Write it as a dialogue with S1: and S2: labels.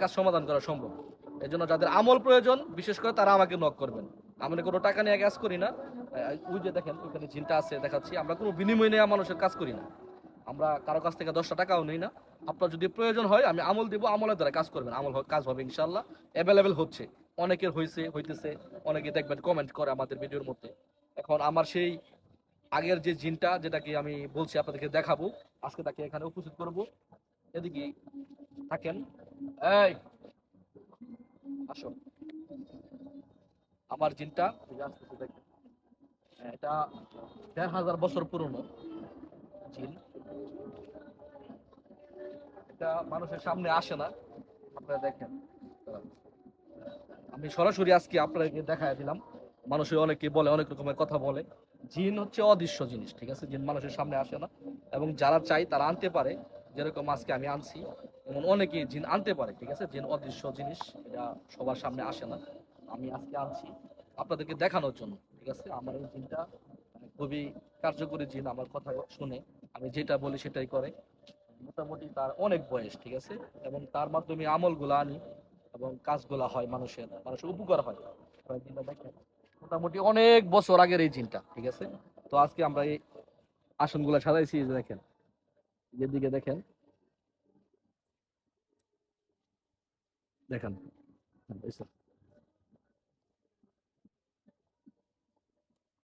S1: কাজ সমাধান করা সম্ভব। এই জন্য যাদের আমল প্রয়োজন বিশেষ করে তারা আমাকে নক করবেন। আমরা কোনো টাকা নিয়ে কাজ করি না। ওই যে দেখেন ওখানে জিনটা আছে দেখাচ্ছি, আমরা কোনো বিনিময় নেওয়া মানুষের কাজ করি না। আমরা কারো কাছ থেকে 10টা টাকাও নেই না। আপনার যদি প্রয়োজন হয় আমি আমল দিব, আমলের দ্বারা কাজ করবেন, কাজ হবে ইনশাল্লাহ। অ্যাভেলেবেল হচ্ছে, অনেকের হইতেছে, অনেকে দেখবেন কমেন্ট করে আমাদের ভিডিওর মধ্যে। এখন আমার সেই আগের যে জিনটা যেটাকে আমি বলছি আপনাদেরকে দেখাবো, আজকে তাকে এখানে উপস্থিত করব। এদিকে থাকেন, এই আসো। আমার জিনটা এটা 1,500 বছর পুরনো জিন। এটা মানুষের সামনে আসে না, আপনারা দেখেন। আমি সরাসরি আজকে আপনাদেরকে দেখায় দিলাম। মানুষের অনেকে বলে, অনেক রকমের কথা বলে। জিন হচ্ছে অদৃশ্য জিনিস, ঠিক আছে? জিন মানুষের সামনে আসে না, এবং যারা চাই তারা আনতে পারে। যেরকম আজকে আমি আনছি, এমন অনেকে জিন আনতে পারে, ঠিক আছে? জিন অদৃশ্য জিনিস, এটা সবার সামনে আসে না। আমি আজকে আনছি আপনাদেরকে দেখানোর জন্য, ঠিক আছে? আমার এই জিনটা খুবই কার্যকরী জিন, আমার কথা শুনে, আমি যেটা বলি সেটাই করে। মোটামুটি তার অনেক বয়স, ঠিক আছে? এবং তার মাধ্যমে আমলগুলো আনি এবং কাজগুলা হয়, মানুষের উপকার হয়। জিনটা দেখেন, মোটামুটি অনেক বছর আগের এই জিনটা, ঠিক আছে? তো আজকে আমরা এই আসনগুলা সাজাইছি, এই যে দেখেন, যেদিকে দেখেন, দেখেন,